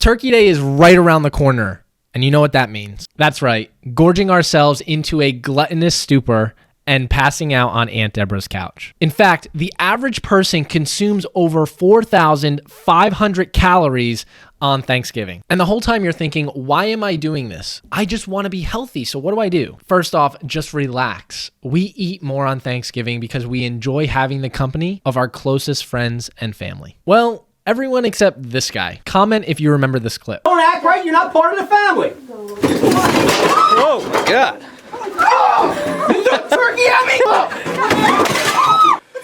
Turkey Day is right around the corner, and you know what that means. That's right, gorging ourselves into a gluttonous stupor and passing out on Aunt Deborah's couch. In fact, the average person consumes over 4,500 calories on Thanksgiving. And the whole time you're thinking, why am I doing this? I just want to be healthy, so what do? First off, just relax. We eat more on Thanksgiving because we enjoy having the company of our closest friends and family. Well, everyone except this guy. Comment if you remember this clip. Don't act right, you're not part of the family. Oh my God. Oh, you threw turkey at me?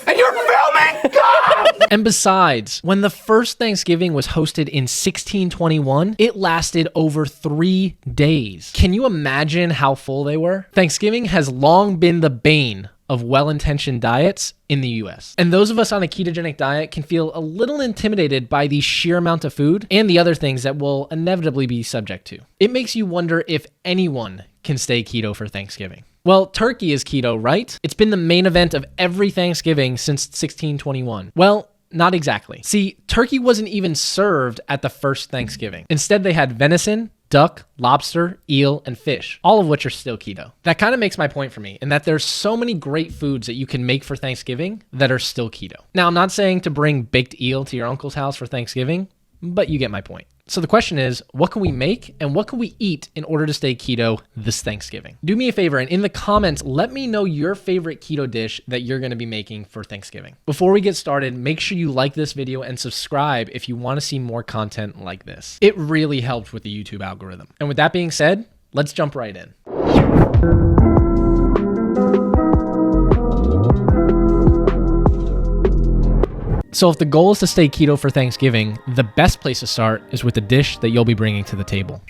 And you're filming? God! And besides, when the first Thanksgiving was hosted in 1621, it lasted over 3 days. Can you imagine how full they were? Thanksgiving has long been the bane of well-intentioned diets in the US. And those of us on a ketogenic diet can feel a little intimidated by the sheer amount of food and the other things that we'll inevitably be subject to. It makes you wonder if anyone can stay keto for Thanksgiving. Well, turkey is keto, right? It's been the main event of every Thanksgiving since 1621. Well, not exactly. See, turkey wasn't even served at the first Thanksgiving. Instead, they had venison, duck, lobster, eel, and fish, all of which are still keto. That kind of makes my point for me, in that there's so many great foods that you can make for Thanksgiving that are still keto. Now, I'm not saying to bring baked eel to your uncle's house for Thanksgiving, but you get my point. So the question is, what can we make and what can we eat in order to stay keto this Thanksgiving? Do me a favor and in the comments, let me know your favorite keto dish that you're going to be making for Thanksgiving. Before we get started, make sure you like this video and subscribe if you want to see more content like this. It really helps with the YouTube algorithm. And with that being said, let's jump right in. So if the goal is to stay keto for Thanksgiving, the best place to start is with the dish that you'll be bringing to the table.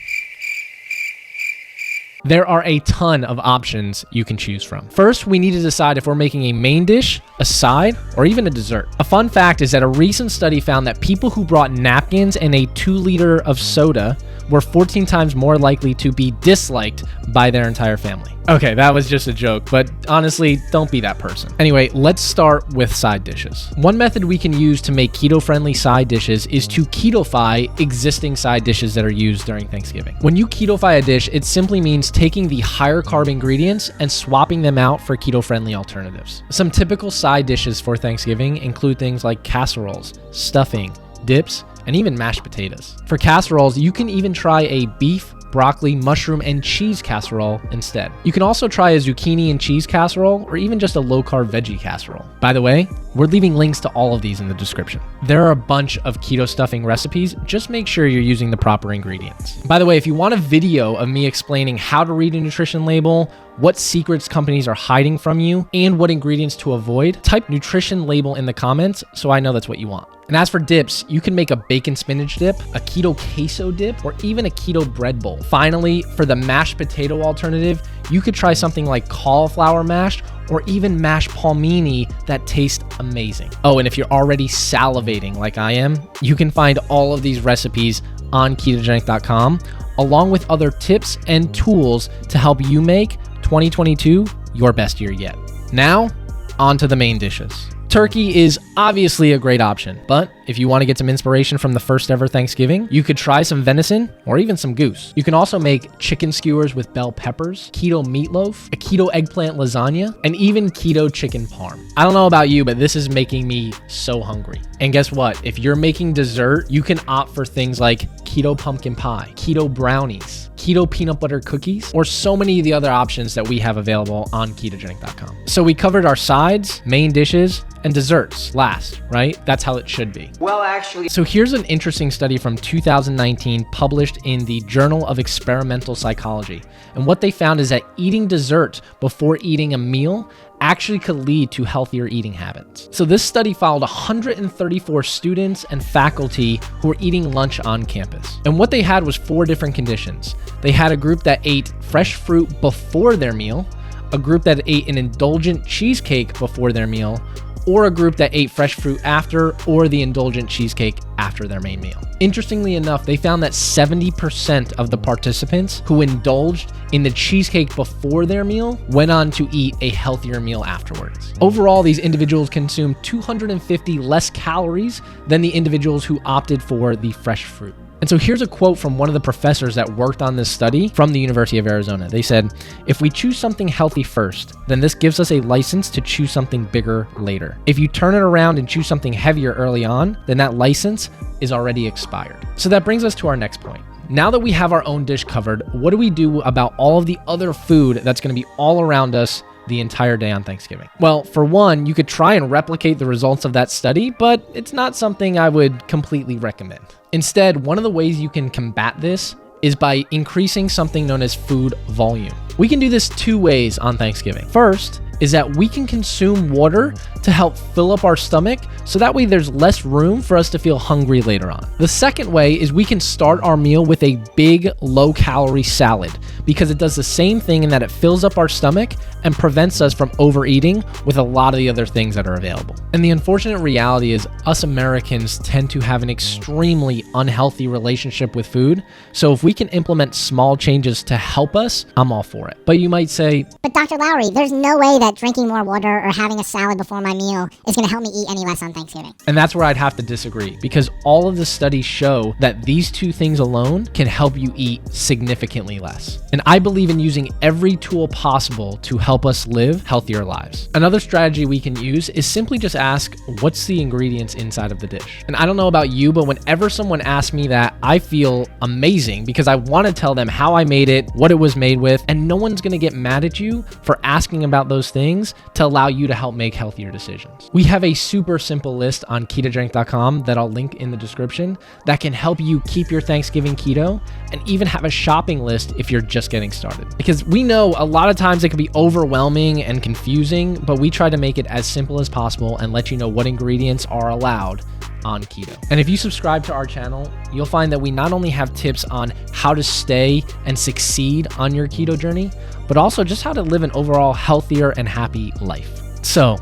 There are a ton of options you can choose from. First, we need to decide if we're making a main dish, a side, or even a dessert. A fun fact is that a recent study found that people who brought napkins and a 2-liter of soda were 14 times more likely to be disliked by their entire family. Okay, that was just a joke, but honestly, don't be that person. Anyway, let's start with side dishes. One method we can use to make keto-friendly side dishes is to keto-fy existing side dishes that are used during Thanksgiving. When you keto-fy a dish, it simply means taking the higher carb ingredients and swapping them out for keto-friendly alternatives. Some typical side dishes for Thanksgiving include things like casseroles, stuffing, dips, and even mashed potatoes. For casseroles, you can even try a beef, broccoli, mushroom, and cheese casserole instead. You can also try a zucchini and cheese casserole or even just a low-carb veggie casserole. By the way, we're leaving links to all of these in the description. There are a bunch of keto stuffing recipes. Just make sure you're using the proper ingredients. By the way, if you want a video of me explaining how to read a nutrition label, what secrets companies are hiding from you, and what ingredients to avoid, type nutrition label in the comments so I know that's what you want. And as for dips, you can make a bacon spinach dip, a keto queso dip, or even a keto bread bowl. Finally, for the mashed potato alternative, you could try something like cauliflower mash or even mashed palmini that taste amazing. Oh, and if you're already salivating like I am, you can find all of these recipes on ketogenic.com, along with other tips and tools to help you make 2022 your best year yet. Now, on to the main dishes. Turkey is obviously a great option, but if you want to get some inspiration from the first ever Thanksgiving, you could try some venison or even some goose. You can also make chicken skewers with bell peppers, keto meatloaf, a keto eggplant lasagna, and even keto chicken parm. I don't know about you, but this is making me so hungry. And guess what? If you're making dessert, you can opt for things like keto pumpkin pie, keto brownies, keto peanut butter cookies, or so many of the other options that we have available on ketogenic.com. So we covered our sides, main dishes, and desserts last, right? That's how it should be. Well, actually. So here's an interesting study from 2019 published in the Journal of Experimental Psychology. And what they found is that eating dessert before eating a meal actually could lead to healthier eating habits. So this study followed 134 students and faculty who were eating lunch on campus. And what they had was 4 different conditions. They had a group that ate fresh fruit before their meal, a group that ate an indulgent cheesecake before their meal, or a group that ate fresh fruit after, or the indulgent cheesecake after their main meal. Interestingly enough, they found that 70% of the participants who indulged in the cheesecake before their meal went on to eat a healthier meal afterwards. Overall, these individuals consumed 250 less calories than the individuals who opted for the fresh fruit. And so here's a quote from one of the professors that worked on this study from the University of Arizona. They said, "If we choose something healthy first, then this gives us a license to choose something bigger later. If you turn it around and choose something heavier early on, then that license is already expired." So that brings us to our next point. Now that we have our own dish covered, what do we do about all of the other food that's going to be all around us the entire day on Thanksgiving? Well, for one, you could try and replicate the results of that study, but it's not something I would completely recommend. Instead, one of the ways you can combat this is by increasing something known as food volume. We can do this two ways on Thanksgiving. First is that we can consume water to help fill up our stomach, so that way there's less room for us to feel hungry later on. The second way is we can start our meal with a big low-calorie salad, because it does the same thing in that it fills up our stomach and prevents us from overeating with a lot of the other things that are available. And the unfortunate reality is us Americans tend to have an extremely unhealthy relationship with food, so if we can implement small changes to help us, I'm all for it. But you might say, "But Dr. Lowry, there's no way that drinking more water or having a salad before my meal is going to help me eat any less on Thanksgiving." And that's where I'd have to disagree, because all of the studies show that these two things alone can help you eat significantly less. And I believe in using every tool possible to help us live healthier lives. Another strategy we can use is simply just ask, what's the ingredients inside of the dish? And I don't know about you, but whenever someone asks me that, I feel amazing, because I want to tell them how I made it, what it was made with, and no one's going to get mad at you for asking about those things to allow you to help make healthier decisions. We have a super simple list on ketodrink.com that I'll link in the description that can help you keep your Thanksgiving keto, and even have a shopping list if you're just getting started. Because we know a lot of times it can be overwhelming and confusing, but we try to make it as simple as possible and let you know what ingredients are allowed on keto. And if you subscribe to our channel, you'll find that we not only have tips on how to stay and succeed on your keto journey, but also just how to live an overall healthier and happy life. So,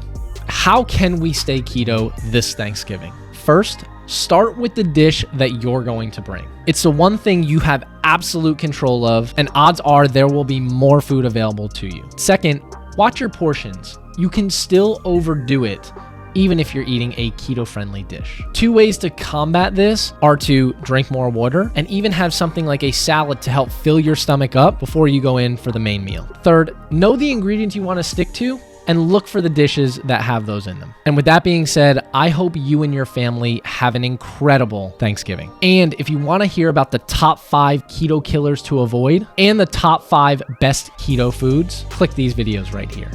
how can we stay keto this Thanksgiving? First, start with the dish that you're going to bring. It's the one thing you have absolute control of, and odds are there will be more food available to you. Second, watch your portions. You can still overdo it, even if you're eating a keto-friendly dish. Two ways to combat this are to drink more water and even have something like a salad to help fill your stomach up before you go in for the main meal. Third, know the ingredients you want to stick to and look for the dishes that have those in them. And with that being said, I hope you and your family have an incredible Thanksgiving. And if you want to hear about the top 5 keto killers to avoid and the top 5 best keto foods, click these videos right here.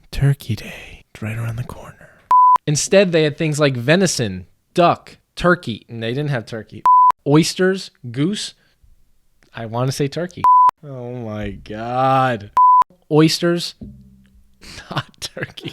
Turkey Day, it's right around the corner. Instead, they had things like venison, duck, turkey, and they didn't have turkey. Oysters, goose, I want to say turkey. Oh my God. Oysters, not turkey.